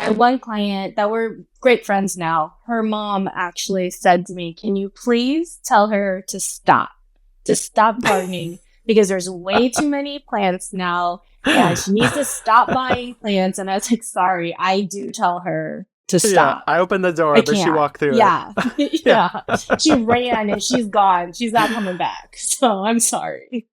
my one client that we're great friends now, her mom actually said to me, can you please tell her to stop gardening because there's way too many plants now and she needs to stop buying plants. And I was like, sorry, I do tell her to stop. Yeah, I opened the door, but she walked through it. Yeah. She ran and she's gone. She's not coming back. So I'm sorry.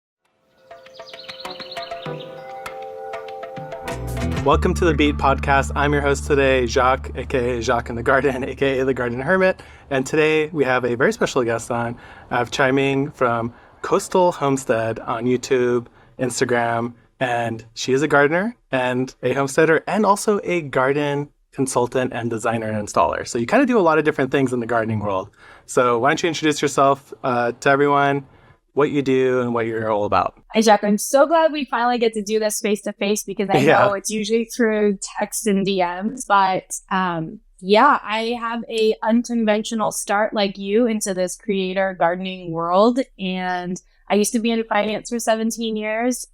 Welcome to the Beet Podcast. I'm your host today, Jacques, aka Jacques in the Garden, aka the Garden Hermit. And today we have a very special guest on. I have Chia-Ming from Coastal Homestead on YouTube, Instagram, and she is a gardener and a homesteader and also a garden consultant and designer and installer. So you kind of do a lot of different things in the gardening world. So why don't you introduce yourself to everyone, what you do and what you're all about. Hi, Jacques. I'm so glad we finally get to do this face-to-face because I know it's usually through text and DMs. But I have a unconventional start like you into this creator gardening world. And I used to be in finance for 17 years.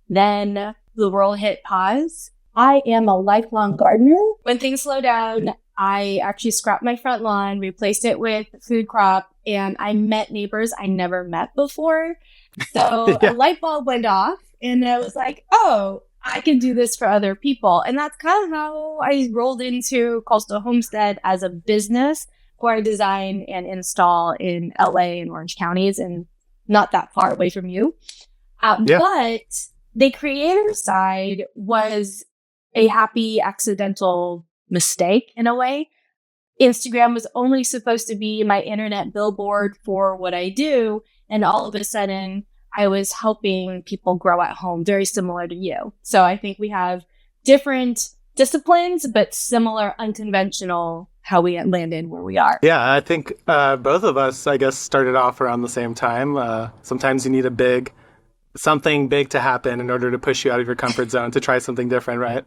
Then the world hit pause. I am a lifelong gardener. When things slow down, I actually scrapped my front lawn, replaced it with food crop, and I met neighbors I never met before. So a light bulb went off, and I was like, oh, I can do this for other people. And that's kind of how I rolled into Coastal Homestead as a business where I design and install in LA and Orange counties and not that far away from you. But the creator side was a happy accidental mistake in a way. Instagram was only supposed to be my internet billboard for what I do. And all of a sudden, I was helping people grow at home, very similar to you. So I think we have different disciplines, but similar, unconventional how we landed where we are. Yeah, I think both of us, I guess, started off around the same time. Sometimes you need something big to happen in order to push you out of your comfort zone to try something different, right?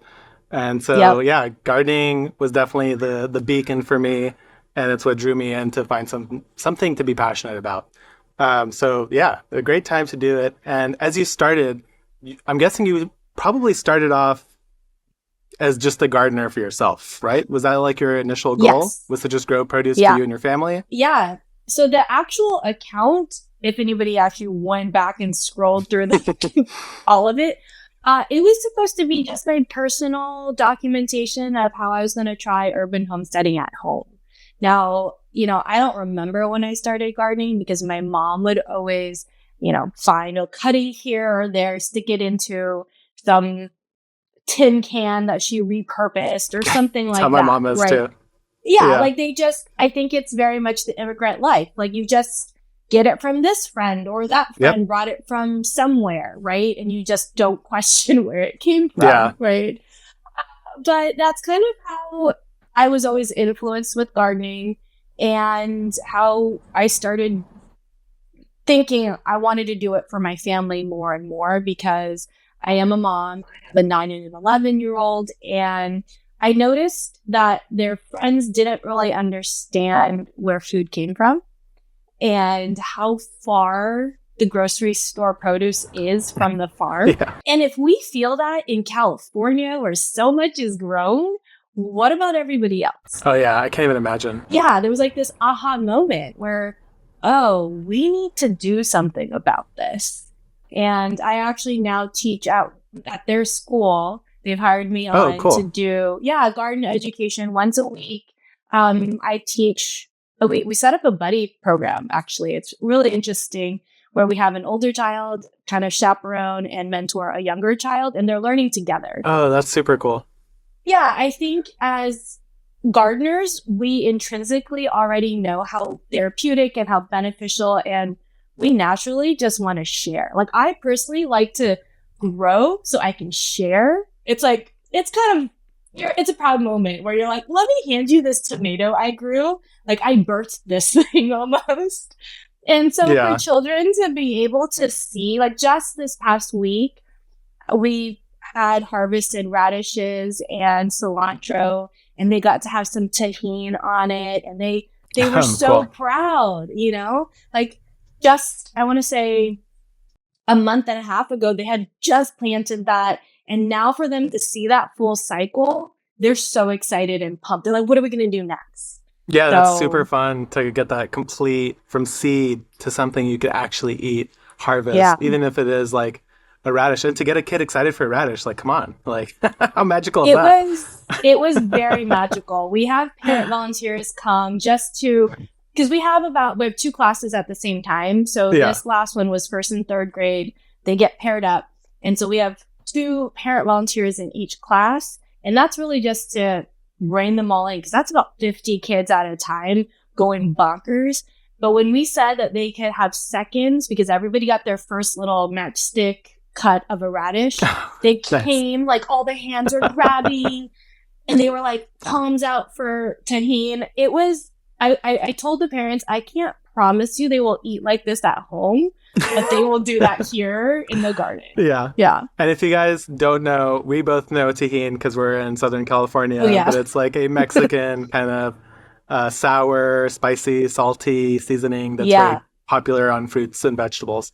And so, gardening was definitely the beacon for me, and it's what drew me in to find something to be passionate about. A great time to do it. And as you started, I'm guessing you probably started off as just a gardener for yourself, right? Was that like your initial goal? Yes. Was to just grow produce for you and your family? Yeah. So the actual account, if anybody actually went back and scrolled through all of it, it was supposed to be just my personal documentation of how I was going to try urban homesteading at home. Now, I don't remember when I started gardening because my mom would always, find a cutting here or there, stick it into some tin can that she repurposed or something like that. That's how my mom is too. Yeah, like I think it's very much the immigrant life. Like you just get it from this friend or that friend brought it from somewhere, right? And you just don't question where it came from, right? But that's kind of how I was always influenced with gardening and how I started thinking I wanted to do it for my family more and more because I am a mom. I have a 9 and an 11-year-old, and I noticed that their friends didn't really understand where food came from and how far the grocery store produce is from the farm. Yeah. And if we feel that in California where so much is grown, what about everybody else? Oh yeah, I can't even imagine. Yeah, there was like this aha moment where, oh, we need to do something about this. And I actually now teach out at their school. They've hired me on to do, garden education once a week. I teach, we set up a buddy program, actually. It's really interesting where we have an older child kind of chaperone and mentor a younger child, and they're learning together. Oh, that's super cool. Yeah, I think as gardeners, we intrinsically already know how therapeutic and how beneficial, and we naturally just want to share. Like I personally like to grow so I can share. It's like, it's a proud moment where you're like, let me hand you this tomato I grew. Like I birthed this thing almost. And so for children to be able to see, like just this past week, we had harvested radishes and cilantro, and they got to have some tahini on it, and they were so proud, like just, I want to say a month and a half ago, they had just planted that. And now for them to see that full cycle, they're so excited and pumped. They're like, what are we going to do next? Yeah, that's super fun to get that complete from seed to something you could actually eat, harvest, even if it is like a radish. And to get a kid excited for a radish, like, come on, like, how magical is that? It was very magical. We have parent volunteers come just to, because we have 2 classes at the same time. So this last one was 1st and 3rd grade. They get paired up. And so we have 2 parent volunteers in each class. And that's really just to rein them all in, because that's about 50 kids at a time going bonkers. But when we said that they could have seconds, because everybody got their first little matchstick cut of a radish, they came, like, all the hands were grabbing, and they were like palms out for tahine. It was, I told the parents, I can't promise you they will eat like this at home, but they will do that here in the garden. Yeah. And if you guys don't know, we both know tahine because we're in Southern California. But it's like a Mexican kind of sour, spicy, salty seasoning that's very popular on fruits and vegetables.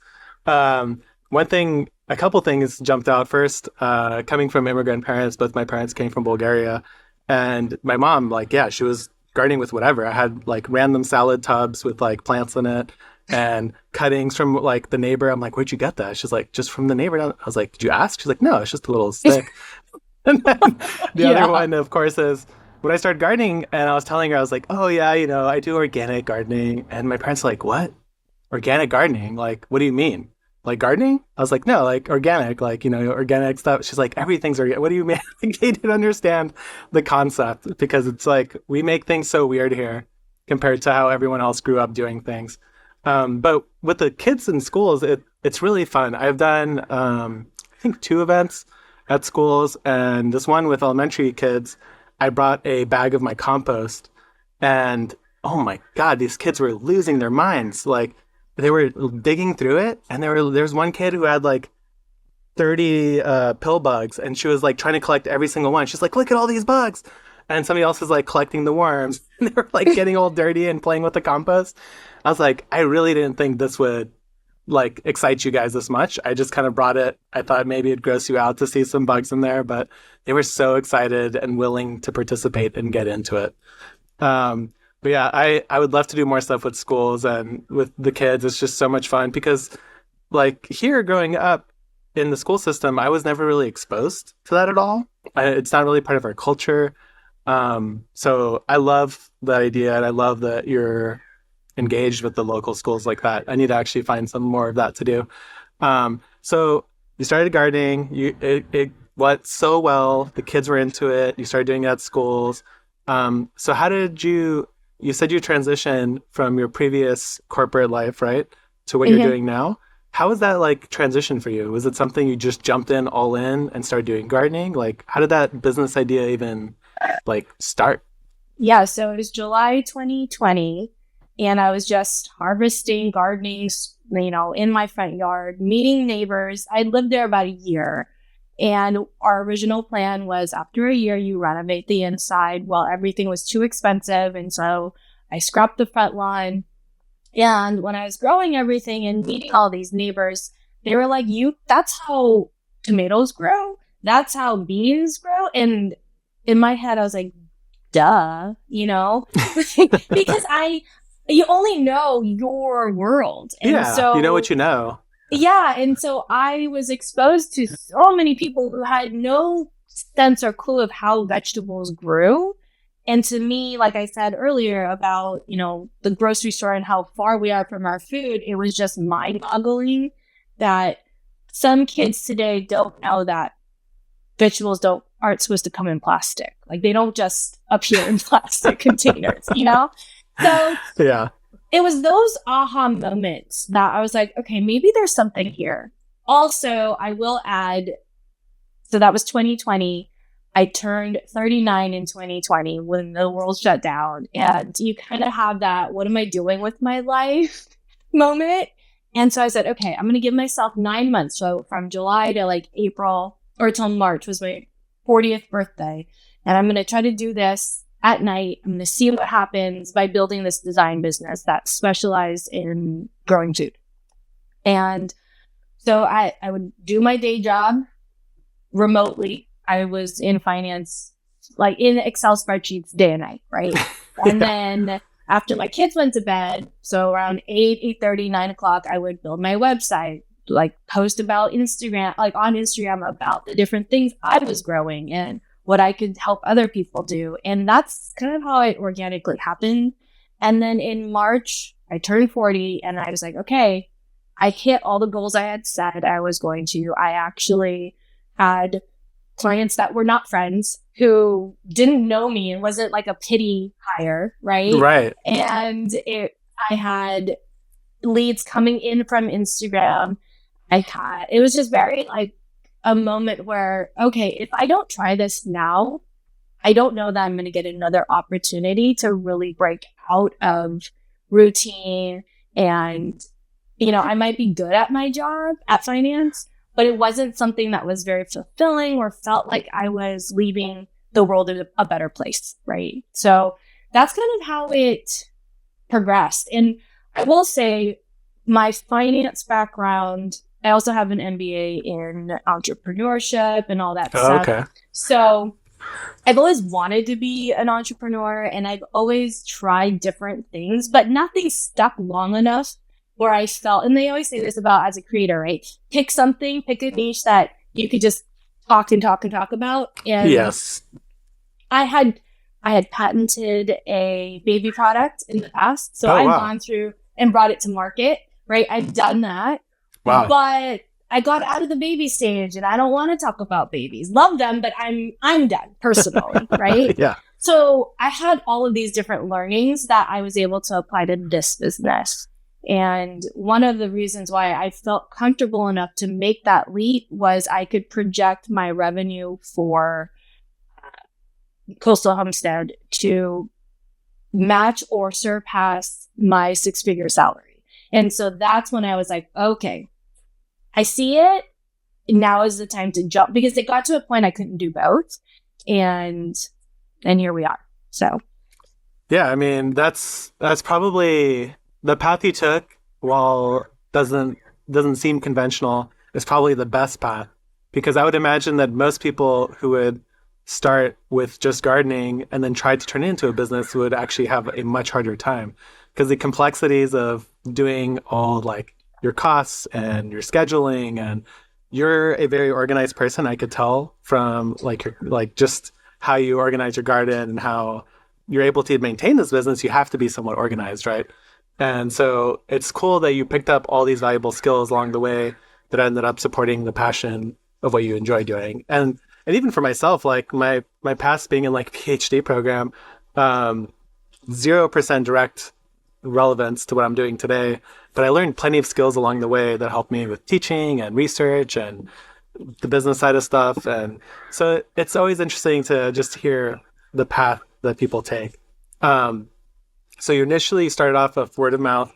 A couple things jumped out first. Coming from immigrant parents, both my parents came from Bulgaria, and my mom, like, she was gardening with whatever. I had like random salad tubs with like plants in it and cuttings from like the neighbor. I'm like, where'd you get that? She's like, just from the neighbor. I was like, did you ask? She's like, no, it's just a little stick. And then the other one, of course, is when I started gardening, and I was telling her, I was like, oh yeah, I do organic gardening. And my parents were like, what? Organic gardening? Like, what do you mean? Like gardening? I was like, no, like organic, like, organic stuff. She's like, everything's organic. What do you mean? Like, they didn't understand the concept, because it's like, we make things so weird here compared to how everyone else grew up doing things. But with the kids in schools, it's really fun. I've done, I think 2 events at schools, and this one with elementary kids, I brought a bag of my compost, and oh my God, these kids were losing their minds. Like, they were digging through it, and there's one kid who had like 30 pill bugs, and she was like trying to collect every single one. She's like, look at all these bugs. And somebody else is like collecting the worms, and they were like getting all dirty and playing with the compost. I was like, I really didn't think this would like excite you guys this much. I just kind of brought it. I thought maybe it'd gross you out to see some bugs in there, but they were so excited and willing to participate and get into it. But yeah, I would love to do more stuff with schools and with the kids. It's just so much fun, because like here growing up in the school system, I was never really exposed to that at all. It's not really part of our culture. So I love the idea, and I love that you're engaged with the local schools like that. I need to actually find some more of that to do. So you started gardening, it went so well, the kids were into it, you started doing it at schools. So how did you said you transitioned from your previous corporate life, right, to what you're doing now. How was that like transition for you? Was it something you just jumped in all in and started doing gardening? Like, how did that business idea even like start? Yeah, so it was July 2020, and I was just harvesting, gardening, in my front yard, meeting neighbors. I lived there about a year. And our original plan was, after a year, you renovate the inside. Well, everything was too expensive. And so I scrapped the front lawn. And when I was growing everything and meeting all these neighbors, they were like, that's how tomatoes grow? That's how beans grow? And in my head, I was like, duh, because you only know your world. And so, you know what you know. Yeah, and so I was exposed to so many people who had no sense or clue of how vegetables grew. And to me, like I said earlier about, the grocery store and how far we are from our food, it was just mind-boggling that some kids today don't know that vegetables aren't supposed to come in plastic. Like, they don't just appear in plastic containers, So yeah. It was those aha moments that I was like, okay, maybe there's something here. Also, I will add, so that was 2020. I turned 39 in 2020 when the world shut down. And you kind of have that, what am I doing with my life moment? And so I said, okay, I'm going to give myself 9 months. So from July to like April, or till March was my 40th birthday. And I'm going to try to do this at night. I'm going to see what happens by building this design business that specialized in growing food. And so I would do my day job remotely. I was in finance like in Excel spreadsheets day and night, right? And then after my kids went to bed, so around 8:30, 9 o'clock, I would build my website, like post about Instagram, like on Instagram about the different things I was growing and what I could help other people do. And that's kind of how it organically happened. And then in March, I turned 40 and I was like, okay, I hit all the goals I had said I was going to. I actually had clients that were not friends who didn't know me and wasn't like a pity hire, right? Right. And I had leads coming in from Instagram. It was just very like a moment where, okay, if I don't try this now, I don't know that I'm going to get another opportunity to really break out of routine. And, you know, I might be good at my job at finance, but it wasn't something that was very fulfilling or felt like I was leaving the world in a better place, right? So that's kind of how it progressed. And I will say my finance background, I also have an MBA in entrepreneurship and all that stuff. Okay. So I've always wanted to be an entrepreneur and I've always tried different things, but nothing stuck long enough where I felt, and they always say this about as a creator, right? Pick a niche that you could just talk about. And yes, I had patented a baby product in the past. So I've gone through and brought it to market, right? I've done that. Wow. But I got out of the baby stage and I don't want to talk about babies. Love them, but I'm done personally, right? Yeah. So I had all of these different learnings that I was able to apply to this business. And one of the reasons why I felt comfortable enough to make that leap was I could project my revenue for Coastal Homestead to match or surpass my 6-figure salary. And so that's when I was like, okay, I see it. Now is the time to jump, because it got to a point I couldn't do both. And here we are. So. Yeah, I mean, that's probably the path you took, while doesn't seem conventional, is probably the best path, because I would imagine that most people who would start with just gardening and then try to turn it into a business would actually have a much harder time, because the complexities of doing all like your costs and your scheduling, and you're a very organized person. I could tell from like just how you organize your garden and how you're able to maintain this business. You have to be somewhat organized, right? And so it's cool that you picked up all these valuable skills along the way that ended up supporting the passion of what you enjoy doing. And even for myself, like my past being in like PhD program, 0% direct relevance to what I'm doing today, but I learned plenty of skills along the way that helped me with teaching and research and the business side of stuff. And so it's always interesting to just hear the path that people take. So you initially started off with word of mouth,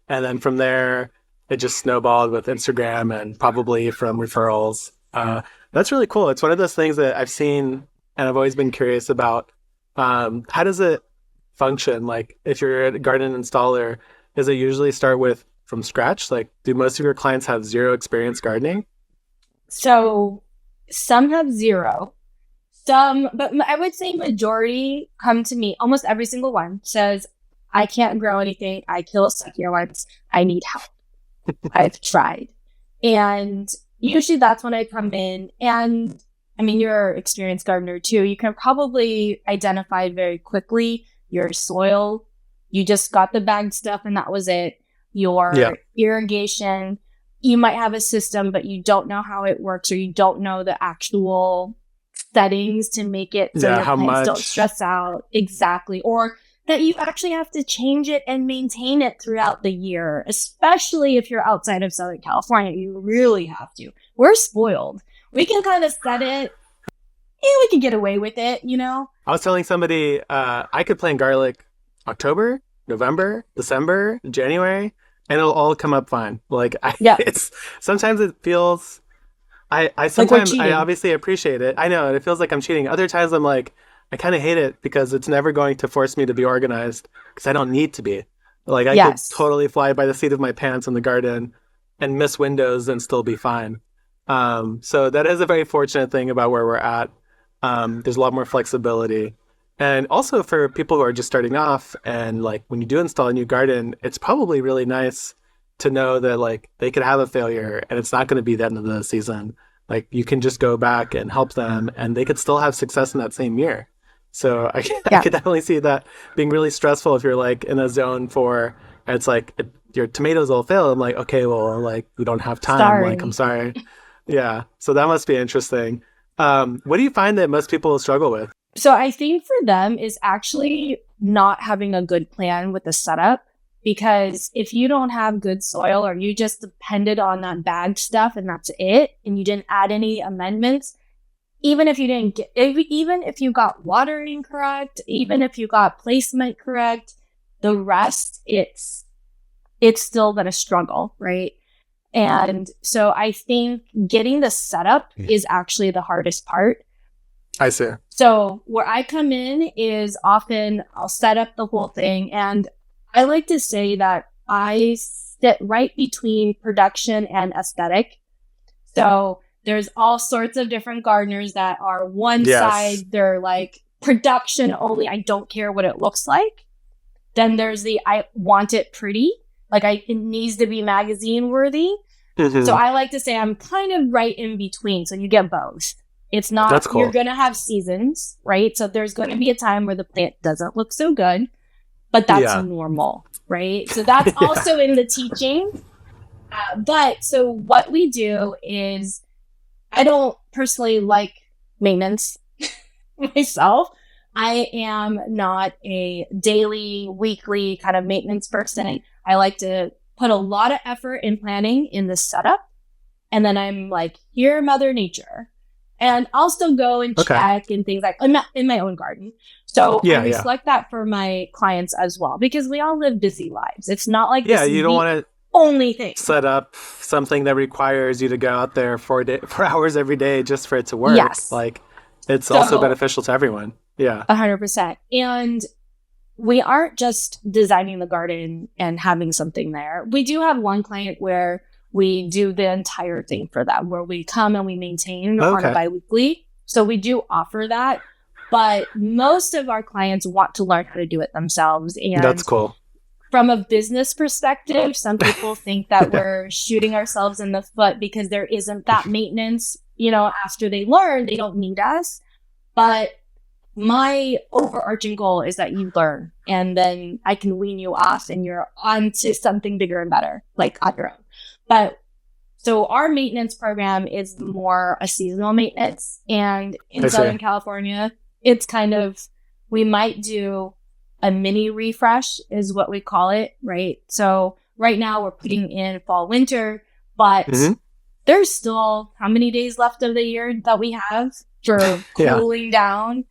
and then from there it just snowballed with Instagram and probably from referrals. That's really cool. It's one of those things that I've seen and I've always been curious about. How does it function? Like if you're a garden installer, does it usually start with from scratch? Like, do most of your clients have zero experience gardening? So some have zero. But I would say majority come to me. Almost every single one says, I can't grow anything. I kill succulents. I need help. I've tried. And usually that's when I come in. And I mean, you're an experienced gardener too. You can probably identify very quickly your soil. You just got the bagged stuff and that was it. Your irrigation, you might have a system, but you don't know how it works, or you don't know the actual settings to make it so your plants don't stress out. Exactly. Or that you actually have to change it and maintain it throughout the year, especially if you're outside of Southern California. You really have to. We're spoiled. We can kind of set it, and we can get away with it, you know? I was telling somebody I could plant garlic October, November, December, January, and it'll all come up fine. Like, it's sometimes it feels... I sometimes I obviously appreciate it. I know, and it feels like I'm cheating. Other times I'm like, I kind of hate it because it's never going to force me to be organized, because I don't need to be. Like I could totally fly by the seat of my pants in the garden and miss windows and still be fine. So that is a very fortunate thing about where we're at. There's a lot more flexibility. And also for people who are just starting off, and like when you do install a new garden, it's probably really nice to know that like they could have a failure and it's not going to be the end of the season. Like you can just go back and help them and they could still have success in that same year. So I could definitely see that being really stressful if you're like in a zone for, it's like your tomatoes will fail. I'm like, okay, well, like we don't have time. Sorry. Like, I'm sorry. Yeah. So that must be interesting. What do you find that most people struggle with? So I think for them is actually not having a good plan with the setup, because if you don't have good soil or you just depended on that bagged stuff and that's it, and you didn't add any amendments, even if you didn't get, even if you got watering correct, even if you got placement correct, the rest, it's still going to struggle, right? And so I think getting the setup is actually the hardest part. I see. So where I come in is often I'll set up the whole thing, and I like to say that I sit right between production and aesthetic. So there's all sorts of different gardeners that are one side, they're like production only. I don't care what it looks like. Then there's the I want it pretty, like it needs to be magazine worthy. Mm-hmm. So I like to say I'm kind of right in between. So you get both. It's not, that's cool. You're going to have seasons, right? So there's going to be a time where the plant doesn't look so good, but that's normal, right? So that's also in the teaching. But so what we do is, I don't personally like maintenance myself. I am not a daily, weekly kind of maintenance person. I like to put a lot of effort in planning in the setup. And then I'm like, here, Mother Nature. And I'll still go and check and things like in my own garden. So I reflect that for my clients as well, because we all live busy lives. It's not like this you don't want to only thing. Set up something that requires you to go out there for hours every day just for it to work. Yes. Like it's also beneficial to everyone. Yeah. 100%. And we aren't just designing the garden and having something there. We do have one client where we do the entire thing for them, where we come and we maintain on a biweekly. So we do offer that. But most of our clients want to learn how to do it themselves. And that's cool. From a business perspective, some people think that we're shooting ourselves in the foot because there isn't that maintenance. After they learn, they don't need us. But my overarching goal is that you learn, and then I can wean you off and you're on to something bigger and better, like on your own. But so our maintenance program is more a seasonal maintenance. And in Southern California, it's kind of, we might do a mini refresh is what we call it, right? So right now we're putting in fall, winter, but there's still how many days left of the year that we have for cooling down?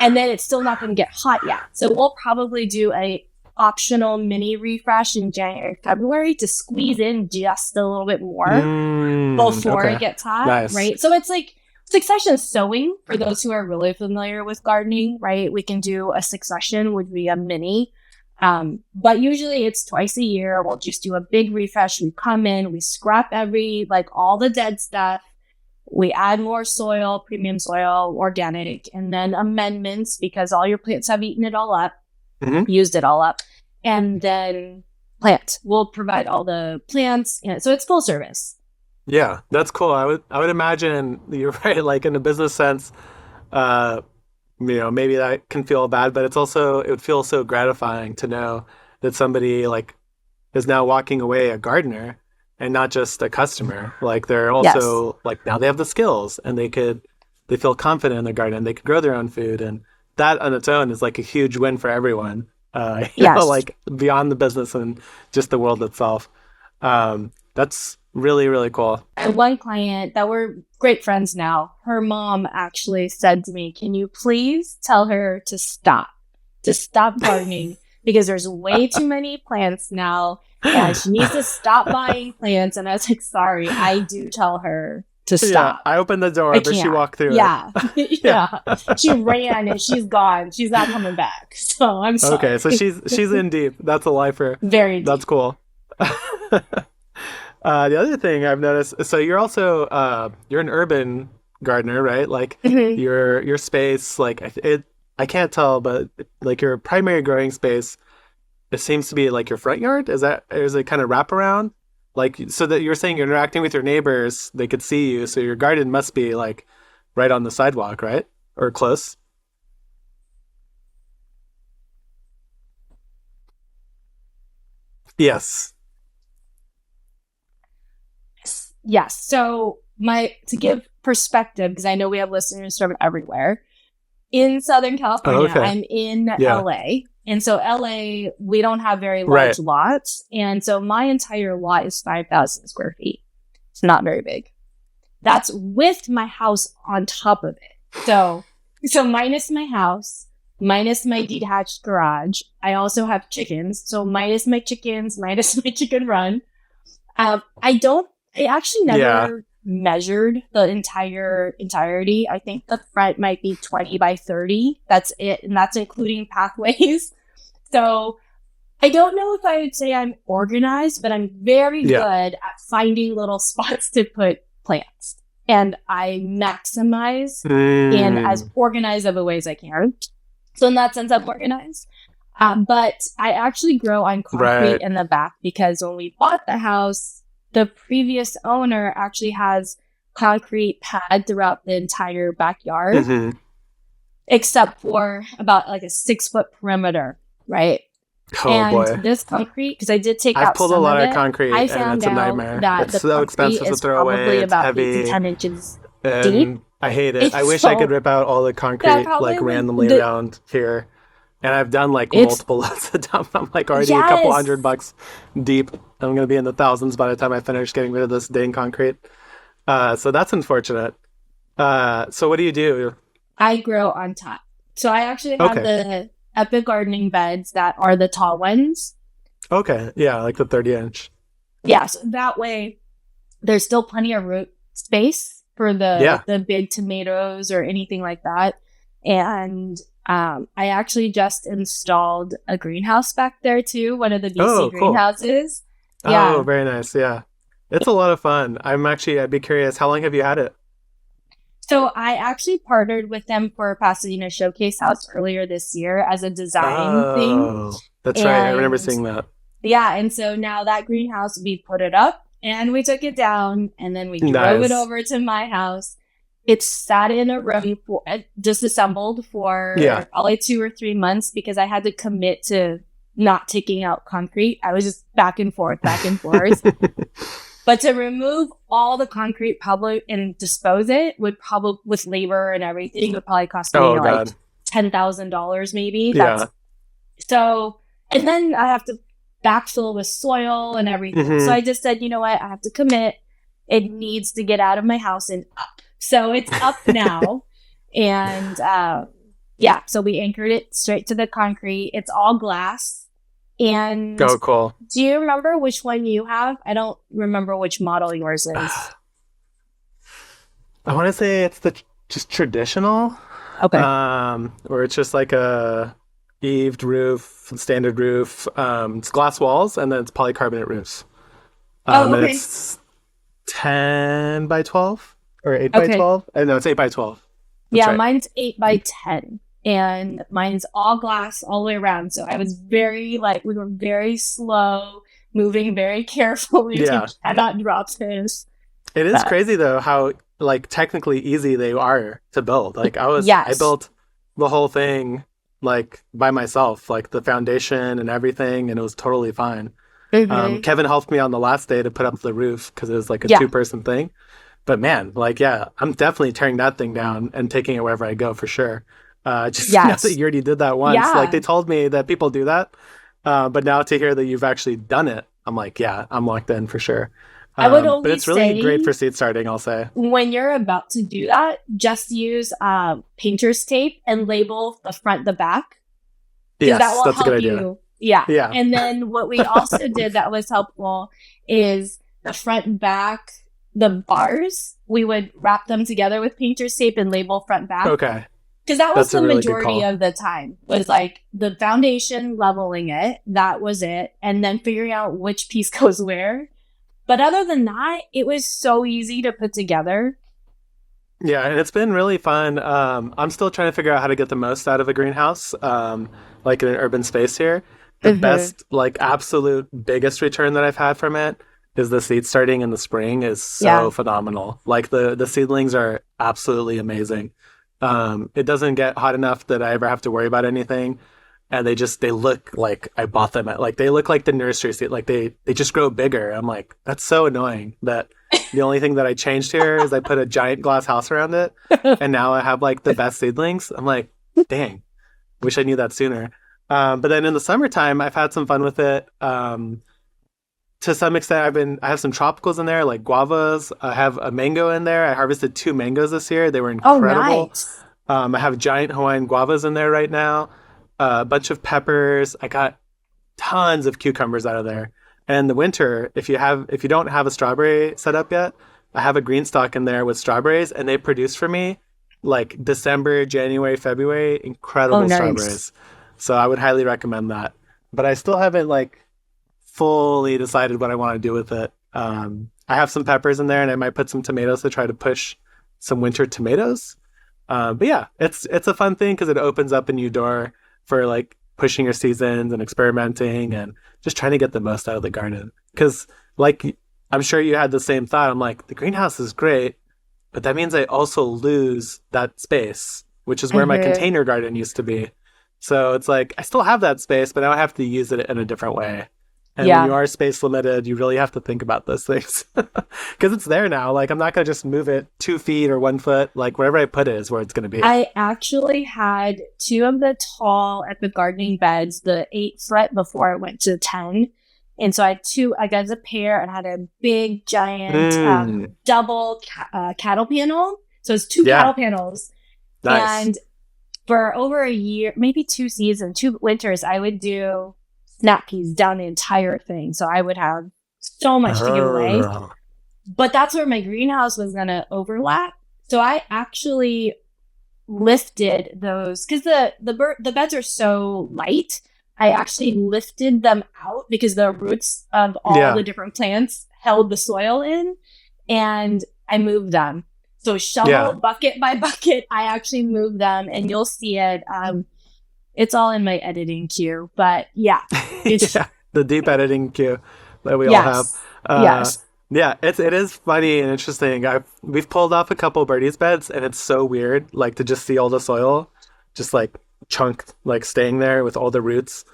And then it's still not going to get hot yet. So we'll probably do a optional mini refresh in January, February to squeeze in just a little bit more before it gets hot, right? So it's like succession sowing for those who are really familiar with gardening, right? We can do a succession, would be a mini, but usually it's twice a year. We'll just do a big refresh. We come in, we scrap all the dead stuff. We add more soil, premium soil, organic, and then amendments because all your plants have eaten it all up. Used it all up, and then plant. We'll provide all the plants, so it's full service. Yeah, that's cool. I would imagine you're right. Like in a business sense, maybe that can feel bad, but it would feel so gratifying to know that somebody like is now walking away a gardener and not just a customer. Like they're also like now they have the skills and they feel confident in their garden. And they could grow their own food, and that on its own is like a huge win for everyone, like beyond the business and just the world itself. That's really, really cool. One client that we're great friends now, her mom actually said to me, can you please tell her to stop gardening because there's way too many plants now and she needs to stop buying plants. And I was like, sorry, I do tell her to stop. I opened the door, but she walked through it. Yeah. She ran and she's gone. She's not coming back. So I'm sorry. Okay, so she's in deep. That's a lifer. Very deep. That's cool. The other thing I've noticed, so you're also you're an urban gardener, right? Like Mhm. your space, like I can't tell, but like your primary growing space, it seems to be like your front yard. Is it kind of wrap around? Like, so that you're saying you're interacting with your neighbors, they could see you. So your garden must be like right on the sidewalk, right? Or close. Yes. Yes. So my to give perspective, because I know we have listeners from everywhere. In Southern Oh, California, okay. I'm in Yeah. LA. And so LA, we don't have very Right. large lots. And so my entire lot is 5,000 square feet. It's not very big. That's with my house on top of it. So minus my house, minus my detached garage. I also have chickens. So minus my chickens, minus my chicken run. I actually Yeah. never measured the entirety. I think the front might be 20 by 30. That's it. And that's including pathways. So I don't know if I would say I'm organized, but I'm very Yeah. good at finding little spots to put plants. And I maximize in as organized of a way as I can. So in that sense, I'm organized. But I actually grow on concrete Right. in the back because when we bought the house, the previous owner actually has concrete pad throughout the entire backyard, hmm except for about like a 6-foot perimeter, right? Oh And boy. this concrete, because I did take I've out pulled a some lot of of it, concrete I and found it's a out nightmare. that It's the so concrete expensive to is throw away. probably It's about 8 to heavy 10 inches deep. and I hate it. I It's wish I could so rip out all the that concrete probably like would randomly around here. And I've done like it's multiple loads of them. I'm like already a couple yes. $100 deep. I'm gonna be in the thousands by the time I finish getting rid of this dang concrete. So that's unfortunate. So what do you do? I grow on top. So I actually have Okay. the epic gardening beds that are the tall ones. Okay. Yeah, like the 30-inch. Yeah, so that way there's still plenty of root space for Yeah. the big tomatoes or anything like that. And I actually just installed a greenhouse back there too, one of the BC Oh, cool. greenhouses. Oh, Yeah. very nice. Yeah. It's a lot of fun. I'd be curious, how long have you had it? So I actually partnered with them for Pasadena Showcase House earlier this year as a design thing. Oh, that's right. I remember And seeing that. yeah, and so now that greenhouse, we put it up and we took it down and then we drove it Nice. over to my house. It's sat in a room for disassembled for Yeah. probably 2 or 3 months because I had to commit to not taking out concrete. I was just back and forth, back and forth. But to remove all the concrete probably and dispose it would probably with labor and everything would probably cost me Oh, like God. $10,000 maybe. Yeah. So, and then I have to backfill with soil and everything. So hmm I just said, you know what? I have to commit. It needs to get out of my house and up. So it's up now. And yeah, so we anchored it straight to the concrete. It's all glass. And Oh, cool. do you remember which one you have? I don't remember which model yours is. I want to say it's just traditional, Okay. where it's just like a eaved roof, standard roof. It's glass walls and then it's polycarbonate roofs. Oh, And okay. it's 10 by 12 or 8 by Okay. 12. No, it's 8 by 12. That's Yeah, right. mine's 8 by 10. And mine's all glass all the way around. So I was very we were very slow, moving very carefully Yeah. to cannot drop this. It is But crazy though how like technically easy they are to build. Like I yes. built the whole thing like by myself, like the foundation and everything, and it was totally fine. Mhm. Kevin helped me on the last day to put up the roof because it was like a Yeah. 2-person thing. But man, like yeah, I'm definitely tearing that thing down and taking it wherever I go for sure. Just now that Yes. you already did that once, like Yeah. they told me that people do that, but now to hear that you've actually done it, I'm like, yeah, I'm locked in for sure. I would But only it's really great say for seed starting, I'll say. when you're about to do that, just use painter's tape and label the front, the back, because that Yes, will that's a good help idea. you. Yeah. Yeah. And then what we also did that was helpful is the front and back, the bars, we would wrap them together with painter's tape and label front back. Okay. Because that was That's a the really good majority call. of the time was like the foundation leveling it. That was it. And then figuring out which piece goes where. But other than that, it was so easy to put together. Yeah, and it's been really fun. I'm still trying to figure out how to get the most out of a greenhouse, like in an urban space here. The Hmm. best, like absolute biggest return that I've had from it is the seed starting in the spring is so Yeah. phenomenal. Like the seedlings are absolutely amazing. It doesn't get hot enough that I ever have to worry about anything, and they look like I bought them at like they look like the nursery seed. Like they just grow bigger. I'm like that's so annoying that the only thing that I changed here is I put a giant glass house around it, and now I have like the best seedlings. I'm like, dang, wish I knew that sooner. But then in the summertime, I've had some fun with it. To some extent, I have some tropicals in there, like guavas. I have a mango in there. I harvested 2 mangoes this year. They were Oh, incredible. nice. I have giant Hawaiian guavas in there right now. A bunch of peppers. I got tons of cucumbers out of there. And in the winter, if you don't have a strawberry set up yet, I have a green stalk in there with strawberries, and they produce for me like December, January, February, Oh, incredible nice. strawberries. So I would highly recommend that. But I still haven't like fully decided what I want to do with it. I have some peppers in there, and I might put some tomatoes to try to push some winter tomatoes. But yeah, it's a fun thing because it opens up a new door for like pushing your seasons and experimenting and just trying to get the most out of the garden. Because like I'm sure you had the same thought. I'm like the greenhouse is great, but that means I also lose that space, which is where my Hmm. container garden used to be. So it's like I still have that space, but now I have to use it in a different way. And when you Yeah. are space limited, you really have to think about those things because it's there now. Like I'm not gonna just move it 2 feet or 1 foot. Like wherever I put it is where it's gonna be. I actually had two of the tall at the gardening beds, the 8 foot before I went to 10. And so I had two, I got a pair and had a big giant Mm, double cattle panel. So it's two yeah, cattle panels. nice. And for over a year, maybe 2 seasons, 2 winters, I would do snap peas down the entire thing. So I would have so much to give away. Oh, But that's where my greenhouse was going to overlap. So I actually lifted those because the beds are so light. I actually lifted them out because the roots of all yeah, the different plants held the soil in, and I moved them. So yeah, shovel bucket by bucket, I actually moved them, and you'll see it. It's all in my editing queue, but yeah, it's yeah. The deep editing queue that we all have. yes, Uh, yes. yeah, it is funny and interesting. We've pulled off a couple birdies beds, and it's so weird, like to just see all the soil, just like chunked, like staying there with all the roots.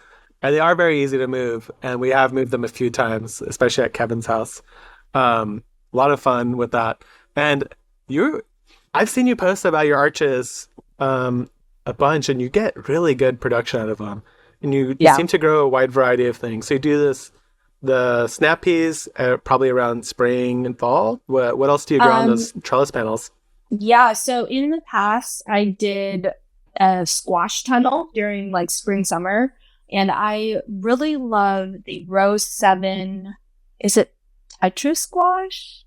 And they are very easy to move, and we have moved them a few times, especially at Kevin's house. A lot of fun with that. And you, I've seen you post about your arches a bunch, and you get really good production out of them. And you Yeah. seem to grow a wide variety of things. So you do the snap peas probably around spring and fall. What else do you grow on Um, those trellis panels? Yeah, so in the past, I did a squash tunnel during like spring, summer, and I really love the Rose 7. Is it Tetra squash?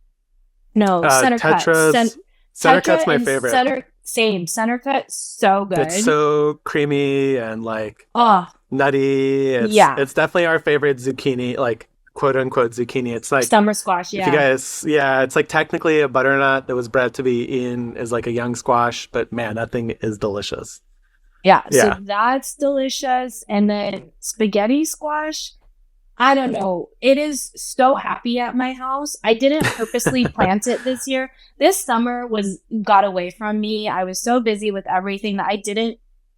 No, center cut. Center cut's Tetra my and favorite. center cut, so It's good. so creamy and like Oh, nutty. yeah. It's definitely our favorite zucchini, like quote unquote zucchini. It's like Summer squash, if you yeah. guys, yeah, it's like technically a butternut that was bred to be eaten as like a young squash, but man, that thing is delicious. Yeah, so Yeah. that's delicious. And then spaghetti squash, I don't know. It is so happy at my house. I didn't purposely plant it this year. This summer was got away from me. I was so busy with everything that I didn't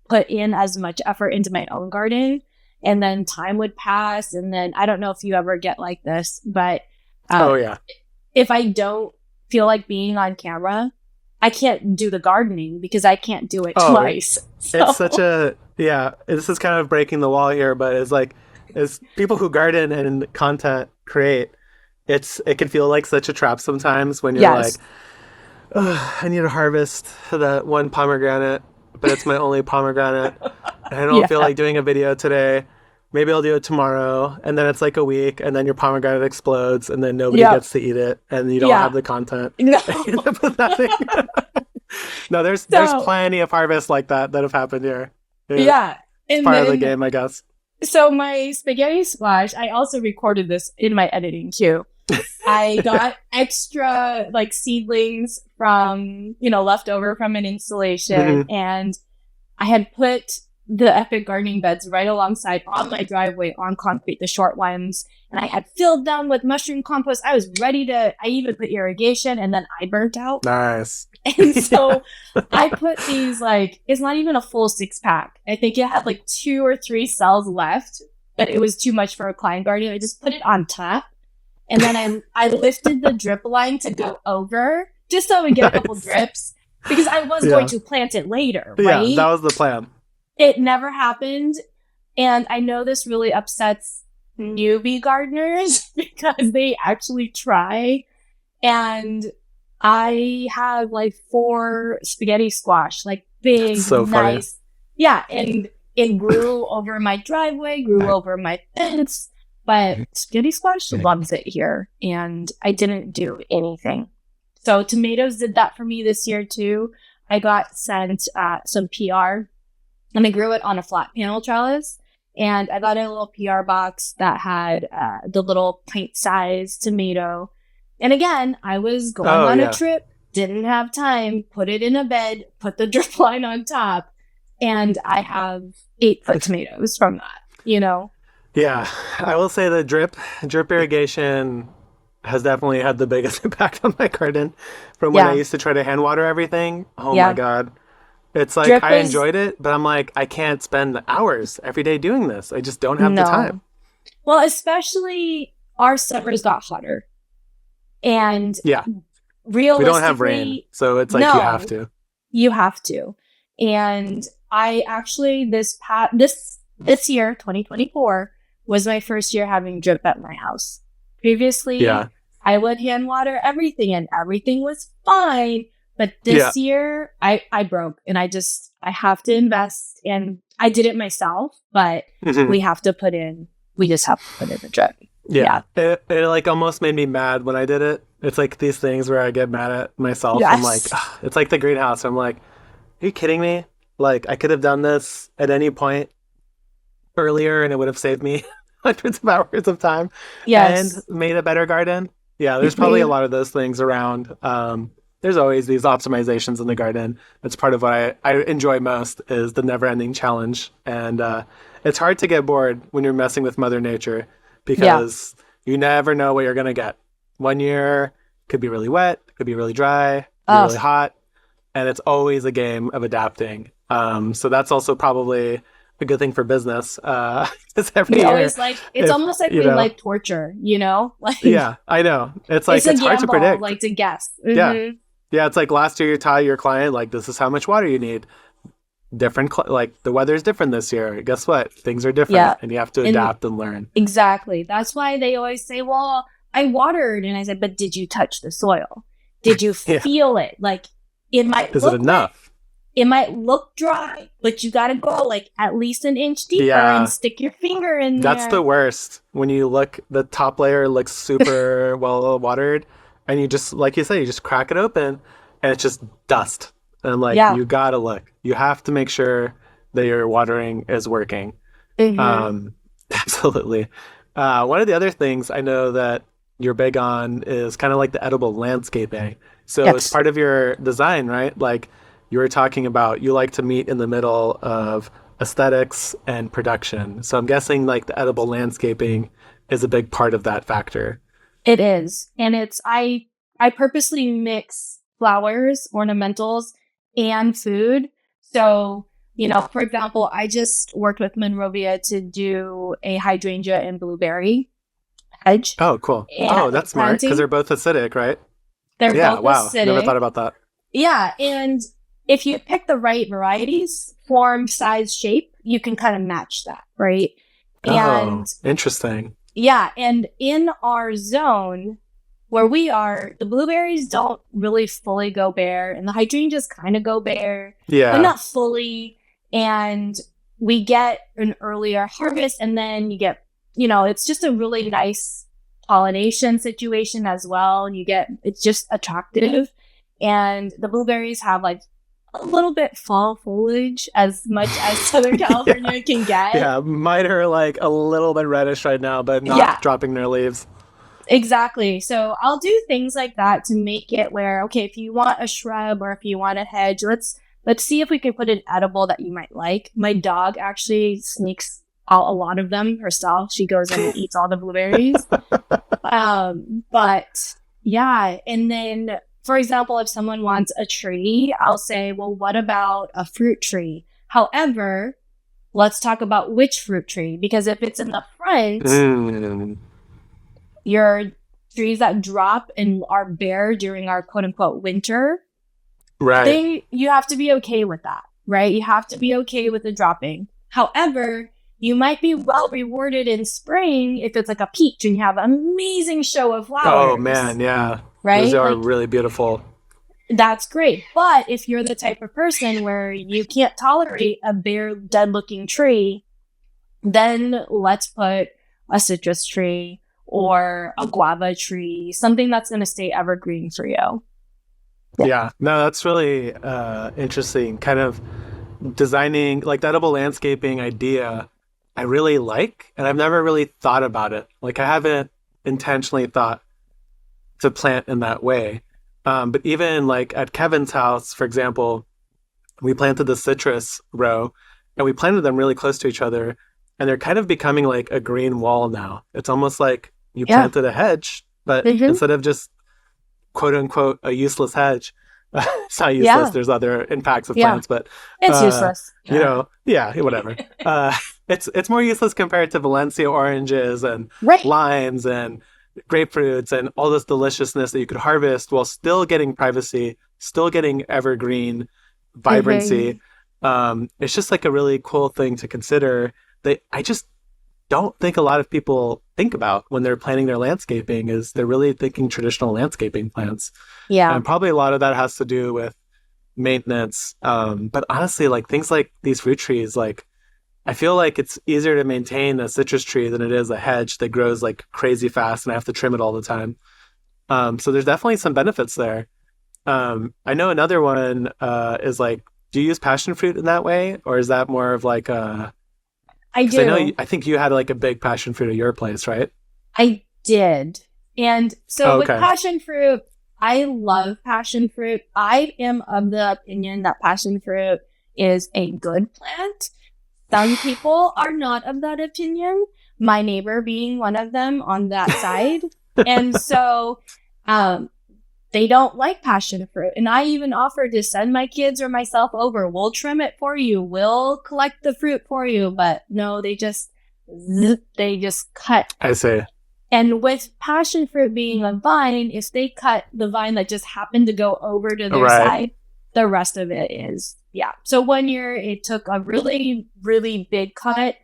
put in as much effort into my own garden. And then time would pass. And then I don't know if you ever get like this, but uh, Oh yeah. if I don't feel like being on camera, I can't do the gardening because I can't do it Oh, twice. it's such So a yeah. This is kind of breaking the wall here, but it's like as people who garden and content create, it can feel like such a trap sometimes when you're like, yes. oh, I need to harvest that one pomegranate, but it's my only pomegranate, and I don't feel Yeah. like doing a video today. Maybe I'll do it tomorrow, and then it's like a week, and then your pomegranate explodes, and then nobody Yep. gets to eat it, and you don't Yeah. have the content. No. You end up with nothing. No, there's So plenty of harvests like that have happened here. Yeah, yeah. it's And part of the then game, I guess. so my spaghetti squash, I also recorded this in my editing queue. I got extra like seedlings from, left over from an installation. And I had put the epic gardening beds right alongside on my driveway on concrete, the short ones. And I had filled them with mushroom compost. I was ready to, I even put irrigation, and then I burnt out. Nice. And so I put these, like, it's not even a full 6-pack. I think it had like 2 or 3 cells left, but it was too much for a client garden. I just put it on top. And then I lifted the drip line to go over just so I would get a couple drips, because I was going to plant it later, right? Yeah, that was the plan. It never happened. And I know this really upsets newbie gardeners because they actually try. And I have like 4 spaghetti squash, like big, so nice. Funny. Yeah. And it grew over my driveway, grew over my fence. But spaghetti squash loves it here, and I didn't do anything. So tomatoes did that for me this year too. I got sent some PR, and I grew it on a flat panel trellis. And I got a little PR box that had the little pint-sized tomato. And again, I was going on a trip, didn't have time, put it in a bed, put the drip line on top, and I have 8-foot tomatoes from that, Yeah, I will say the drip irrigation has definitely had the biggest impact on my garden from when I used to try to hand water everything. Oh my God. It's like I enjoyed it, but I'm like, I can't spend hours every day doing this. I just don't have the time. Well, especially our summers got hotter. And realistically, we don't have rain, so it's like you have to. You have to. And I actually, this year, 2024, was my first year having drip at my house. Previously, I would hand water everything, and everything was fine. But this year, I broke, and I have to invest. And I did it myself, but we just have to put in the drip. Yeah. It like almost made me mad when I did it. It's like these things where I get mad at myself. Yes. I'm like, it's like the greenhouse. I'm like, are you kidding me? Like, I could have done this at any point earlier, and it would have saved me hundreds of hours of time and made a better garden. Yeah, there's probably a lot of those things around. There's always these optimizations in the garden. That's part of what I enjoy most, is the never-ending challenge. And it's hard to get bored when you're messing with Mother Nature, because you never know what you're going to get. One year could be really wet, could be really dry, really hot, and it's always a game of adapting. So that's also probably a good thing for business. Every year, always it's almost like we like torture, Like, yeah, I know. It's like it's hard to predict. Like to guess. Mm-hmm. Yeah. It's like last year you tell your client, like, this is how much water you need. Like the weather is different this year. Guess what? Things are different, and you have to adapt and learn. Exactly. That's why they always say, "Well, I watered," and I said, "But did you touch the soil? Did you feel it? Like, it might. Is it enough? It might look dry, but you got to go like at least an inch deeper and stick your finger in there." That's the worst. When you look, the top layer looks super well watered, and you just, like you say, you just crack it open, and it's just dust. And you gotta look. You have to make sure that your watering is working. Mm-hmm. Absolutely. One of the other things I know that you're big on is kind of like the edible landscaping. So it's part of your design, right? Like, you were talking about, you like to meet in the middle of aesthetics and production. So I'm guessing like the edible landscaping is a big part of that factor. It is. And I purposely mix flowers, ornamentals, and food. So, for example, I just worked with Monrovia to do a hydrangea and blueberry hedge. Oh, cool. Oh, that's smart, because they're both acidic, right? They're both acidic. Never thought about that. Yeah, and if you pick the right varieties, form, size, shape, you can kind of match that, right? And interesting. Yeah, and in our zone where we are, the blueberries don't really fully go bare, and the hydrangeas kind of go bare, but not fully. And we get an earlier harvest, and then you get, it's just a really nice pollination situation as well. And it's just attractive. And the blueberries have like a little bit fall foliage, as much as Southern California can get. Yeah, mine are like a little bit reddish right now, but not dropping their leaves. Exactly. So I'll do things like that to make it where, okay, if you want a shrub or if you want a hedge, let's see if we can put an edible that you might like. My dog actually sneaks out a lot of them herself. She goes and eats all the blueberries. But yeah, and then for example, if someone wants a tree, I'll say, well, what about a fruit tree? However, let's talk about which fruit tree, because if it's in the front, your trees that drop and are bare during our quote unquote winter, right? You have to be okay with that, right? You have to be okay with the dropping. However, you might be well rewarded in spring if it's like a peach and you have an amazing show of flowers. Oh man, yeah. Right? Those are really beautiful. That's great. But if you're the type of person where you can't tolerate a bare, dead-looking tree, then let's put a citrus tree or a guava tree, something that's going to stay evergreen for you. Yeah. No, that's really interesting. Kind of designing, like, the edible landscaping idea, I really like, and I've never really thought about it. Like, I haven't intentionally thought to plant in that way. But even like at Kevin's house, for example, we planted the citrus row and we planted them really close to each other, and they're kind of becoming like a green wall now. It's almost like you planted a hedge, but instead of just quote unquote a useless hedge, it's not useless. There's other impacts of plants, but it's useless. You know, whatever. It's more useless compared to Valencia oranges and limes and grapefruits and all this deliciousness that you could harvest while still getting privacy, still getting evergreen vibrancy. It's just like a really cool thing to consider that I just don't think a lot of people think about when they're planning their landscaping. Is they're really thinking traditional landscaping plants. And probably a lot of that has to do with maintenance. But honestly, like things like these fruit trees, like I feel like it's easier to maintain a citrus tree than it is a hedge that grows like crazy fast and I have to trim it all the time. So there's definitely some benefits there. I know another one is like, do you use passion fruit in that way? Or is that more of like a... I do. I think you had like a big passion fruit at your place, right? I did. And so with passion fruit, I love passion fruit. I am of the opinion that passion fruit is a good plant. Some people are not of that opinion, my neighbor being one of them on that side. And so they don't like passion fruit. And I even offered to send my kids or myself over. We'll trim it for you. We'll collect the fruit for you. But no, they just cut. I see. And with passion fruit being a vine, if they cut the vine that just happened to go over to their side, the rest of it is, So 1 year it took a really, really big cut.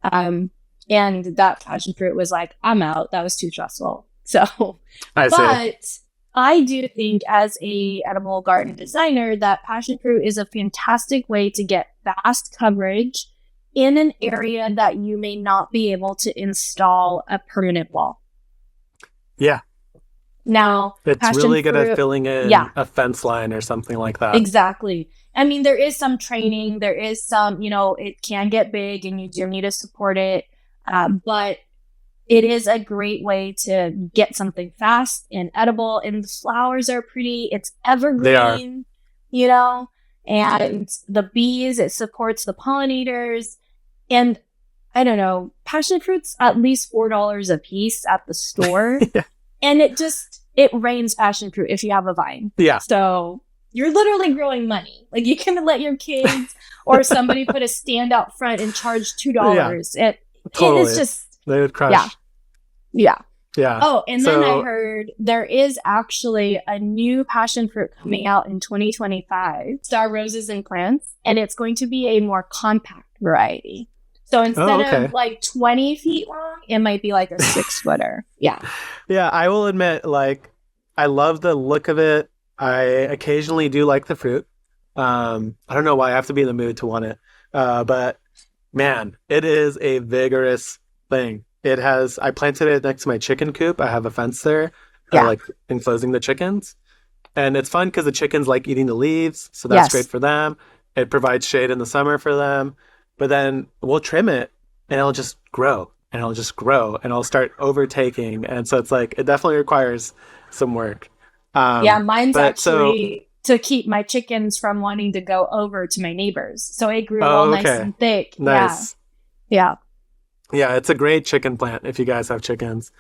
And that passion fruit was like, I'm out. That was too stressful. So, I do think as a edible garden designer that passion fruit is a fantastic way to get fast coverage in an area that you may not be able to install a permanent wall. Yeah. Now, it's really good at filling in a fence line or something like that. Exactly. I mean, there is some training. There is some, it can get big and you do need to support it. But it is a great way to get something fast and edible. And the flowers are pretty. It's evergreen, and the bees, it supports the pollinators. And I don't know, passion fruit's at least $4 a piece at the store. And it rains passion fruit if you have a vine. Yeah. So you're literally growing money. Like you can let your kids or somebody put a stand out front and charge $2. Totally. It's just... They would crush. Yeah. Yeah. Oh, and then I heard there is actually a new passion fruit coming out in 2025, Star Roses and Plants, and it's going to be a more compact variety. So instead of like 20 feet long, it might be like a 6-footer. Yeah. Yeah, I will admit, like, I love the look of it. I occasionally do like the fruit. I don't know why I have to be in the mood to want it. But man, it is a vigorous thing. I planted it next to my chicken coop. I have a fence there, like enclosing the chickens. And it's fun because the chickens like eating the leaves. So that's great for them. It provides shade in the summer for them. But then we'll trim it and it'll just grow. and it'll just grow and it'll start overtaking. And so it's like, it definitely requires some work. Mine's actually to keep my chickens from wanting to go over to my neighbors. So it grew all nice and thick. Nice. Yeah. Yeah, it's a great chicken plant if you guys have chickens.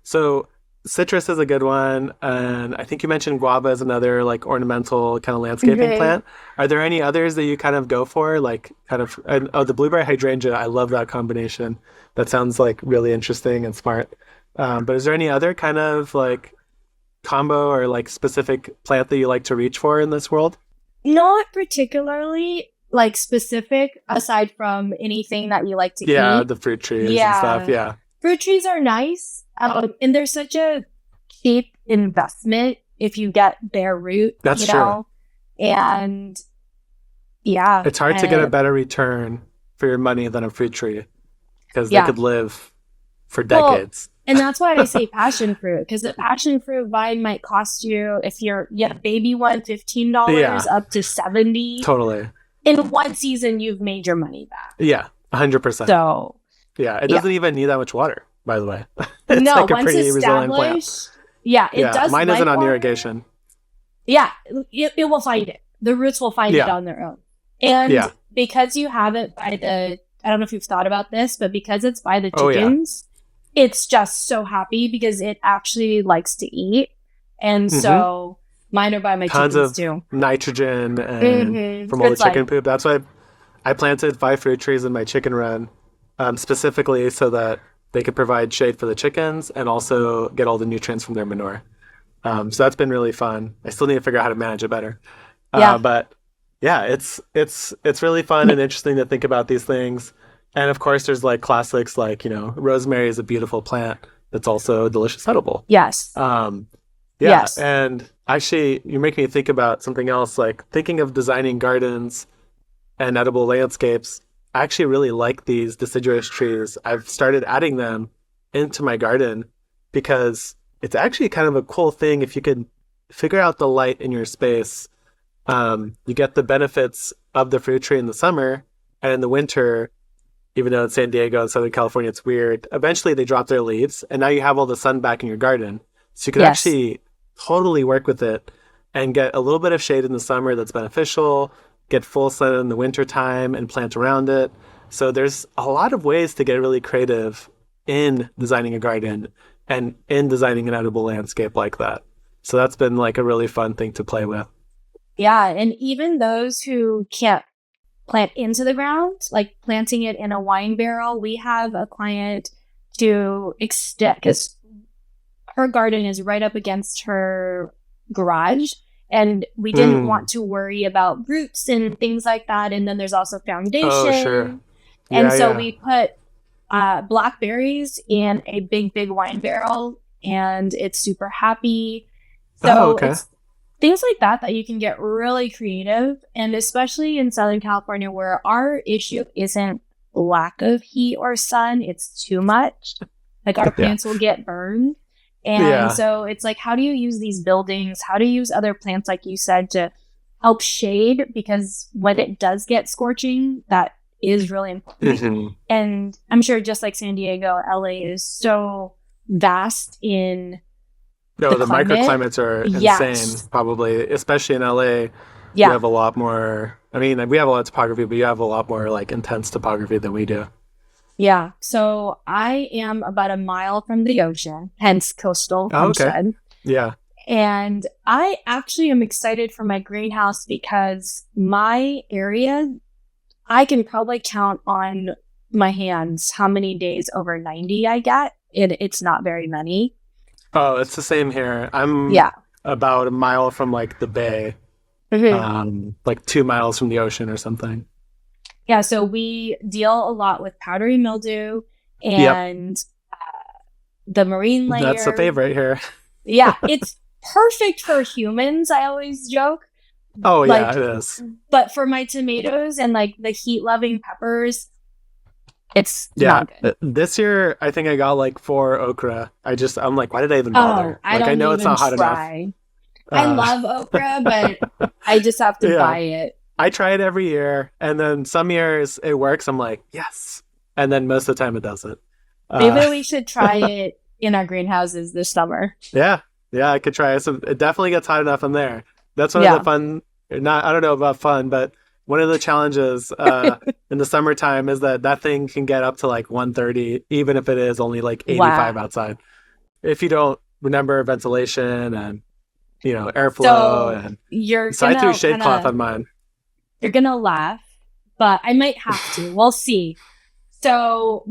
So citrus is a good one. And I think you mentioned guava is another like ornamental kind of landscaping plant. Are there any others that you kind of go for? Like kind of, the blueberry hydrangea, I love that combination. That sounds like really interesting and smart. But is there any other kind of like combo or like specific plant that you like to reach for in this world? Not particularly like specific, aside from anything that you like to eat. Yeah, the fruit trees and stuff. Yeah. Fruit trees are nice. And they're such a cheap investment if you get bare root. That's true. And yeah. It's hard to get a better return for your money than a fruit tree because they could live for decades. And that's why I say passion fruit, because the passion fruit vine might cost you, if you're baby one, $15 up to $70. Totally. In one season, you've made your money back. Yeah, 100%. So yeah, it doesn't even need that much water, by the way. It's like once established, it does. Mine isn't on irrigation. Yeah, it will find it. The roots will find it on their own. And because you have it by I don't know if you've thought about this, but because it's by the chickens, it's just so happy because it actually likes to eat. And so mine are by my tons chickens of too. Nitrogen and from all the chicken poop. That's why I planted 5 fruit trees in my chicken run, specifically so that they could provide shade for the chickens and also get all the nutrients from their manure. So that's been really fun. I still need to figure out how to manage it better. But yeah, it's really fun and interesting to think about these things. And of course, there's like classics like, rosemary is a beautiful plant that's also delicious edible. Yes. Yes. And actually, you make me think about something else, like thinking of designing gardens and edible landscapes. I actually really like these deciduous trees. I've started adding them into my garden because it's actually kind of a cool thing if you can figure out the light in your space. You get the benefits of the fruit tree in the summer, and in the winter, even though in San Diego and Southern California it's weird, eventually they drop their leaves and now you have all the sun back in your garden. So you can actually totally work with it and get a little bit of shade in the summer that's beneficial, get full sun in the winter time and plant around it. So there's a lot of ways to get really creative in designing a garden and in designing an edible landscape like that. So that's been like a really fun thing to play with. Yeah, and even those who can't plant into the ground, like planting it in a wine barrel. We have a client to extend, because her garden is right up against her garage, and we didn't want to worry about roots and things like that. And then there's also foundation. Oh, sure. And so we put blackberries in a big wine barrel, and it's super happy. So it's things like that you can get really creative. And especially in Southern California, where our issue isn't lack of heat or sun, it's too much. Like our plants will get burned. And so it's like, how do you use these buildings? How do you use other plants, like you said, to help shade? Because when it does get scorching, that is really important. And I'm sure just like San Diego, LA is so vast in the microclimates are insane, probably, especially in LA. You have a lot more, I mean, we have a lot of topography, but you have a lot more like intense topography than we do. Yeah. So I am about a mile from the ocean, hence Coastal Homestead. Yeah. And I actually am excited for my greenhouse because my area, I can probably count on my hands how many days over 90 I get. It's not very many. Oh, it's the same here. I'm about a mile from like the bay, like 2 miles from the ocean or something. Yeah, so we deal a lot with powdery mildew and the marine layer. That's a favorite here. Yeah, it's perfect for humans, I always joke. Oh, yeah, it is. But for my tomatoes and like the heat-loving peppers, it's not good. This year, I think I got like 4 okra. I'm like, why did I even bother? I know it's not hot enough. I love okra, but I just have to buy it. I try it every year, and then some years it works. I'm like, yes. and then most of the time it doesn't. Maybe we should try it in our greenhouses this summer. Yeah, I could try it. So it definitely gets hot enough in there. That's one of the fun. I don't know about fun, but one of the challenges in the summertime is that thing can get up to like 130, even if it is only like 85 outside. If you don't remember ventilation and airflow, so I threw shade cloth on mine. You're gonna laugh, but I might have to. We'll see. So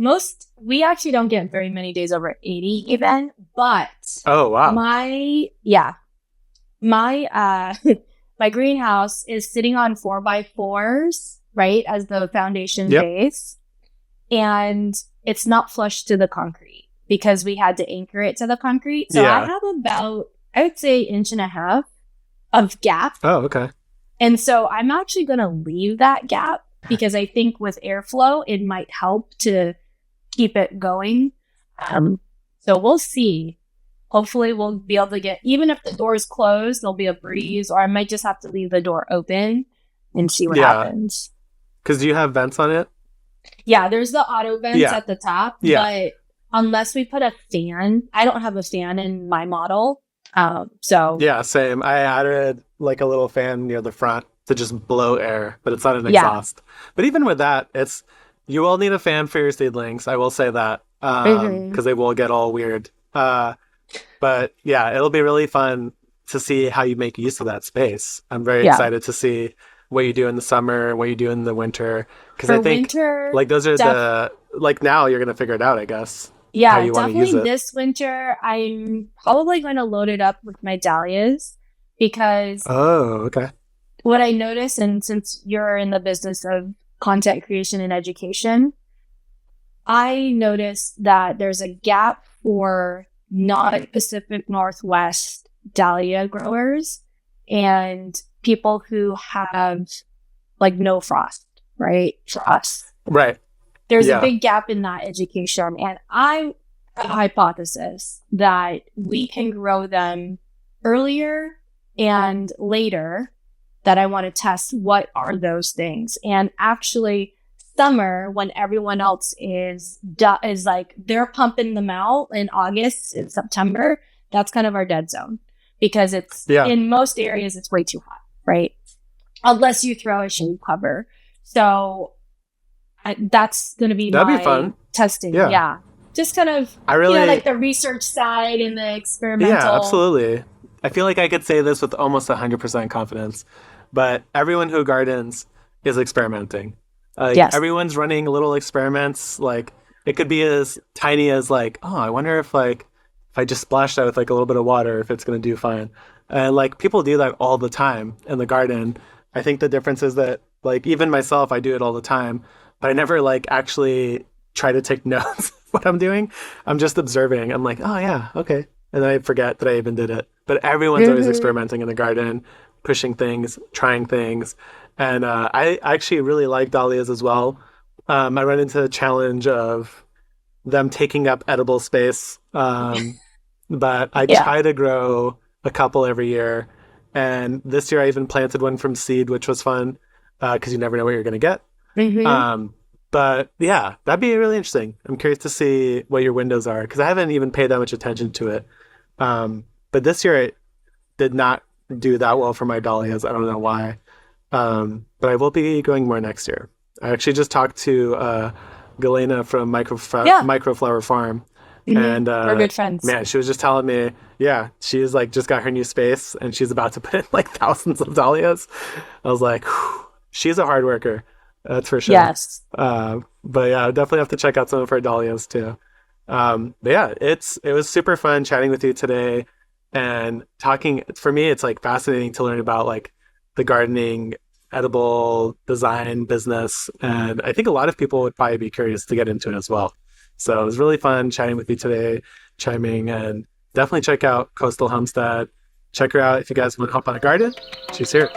we actually don't get very many days over 80 even, but oh wow, my greenhouse is sitting on 4x4s, right, as the foundation base, and it's not flush to the concrete because we had to anchor it to the concrete. So I have about, I would say, 1.5 inches of gap. Oh, okay. And so I'm actually going to leave that gap because I think with airflow, it might help to keep it going. So we'll see. Hopefully we'll be able to get, even if the door is closed, there'll be a breeze, or I might just have to leave the door open and see what happens. Because do you have vents on it? Yeah, there's the auto vents at the top. But unless we put a fan, I don't have a fan in my model. So yeah, same. I added like a little fan near the front to just blow air, but it's not an exhaust. But even with that, you will need a fan for your seedlings. I will say that because they will get all weird. But yeah, it'll be really fun to see how you make use of that space. I'm very excited to see what you do in the summer, what you do in the winter. Because I think like those are now you're going to figure it out, I guess. Yeah, definitely this winter, I'm probably going to load it up with my dahlias because what I noticed, and since you're in the business of content creation and education, I noticed that there's a gap for non-Pacific Northwest dahlia growers and people who have like no frost, right? Frost. Right. There's a big gap in that education. And I have a hypothesis that we can grow them earlier and later, that I want to test what are those things. And actually summer, when everyone else is like, they're pumping them out in August and September, that's kind of our dead zone because it's in most areas, it's way too hot, right? Unless you throw a shade cover. So that's going to be my fun. Testing. Yeah. Just kind of, like the research side and the experimental. Yeah, absolutely. I feel like I could say this with almost 100% confidence, but everyone who gardens is experimenting. Everyone's running little experiments. Like it could be as tiny as like, oh, I wonder if I just splash that with like a little bit of water, if it's going to do fine. And like people do that all the time in the garden. I think the difference is that like even myself, I do it all the time, but I never like actually try to take notes of what I'm doing. I'm just observing. I'm like, oh yeah, okay. And then I forget that I even did it. But everyone's always experimenting in the garden, pushing things, trying things. And I actually really like dahlias as well. I run into the challenge of them taking up edible space. But I try to grow a couple every year. And this year I even planted one from seed, which was fun because you never know what you're going to get. But yeah, that'd be really interesting. I'm curious to see what your windows are because I haven't even paid that much attention to it. But this year I did not do that well for my dahlias. I don't know why. But I will be going more next year. I actually just talked to Galena from Microflower Farm. And we're good friends. Man, she was just telling me, she's like just got her new space and she's about to put in like thousands of dahlias. I was like, she's a hard worker. That's for sure. Yes. But yeah, I definitely have to check out some of her dahlias too. But yeah, it was super fun chatting with you today and talking. For me, it's like fascinating to learn about like the gardening, edible design business. And I think a lot of people would probably be curious to get into it as well. So it was really fun chatting with you today, Chia-Ming, and definitely check out Coastal Homestead. Check her out if you guys want to hop on a garden. She's here.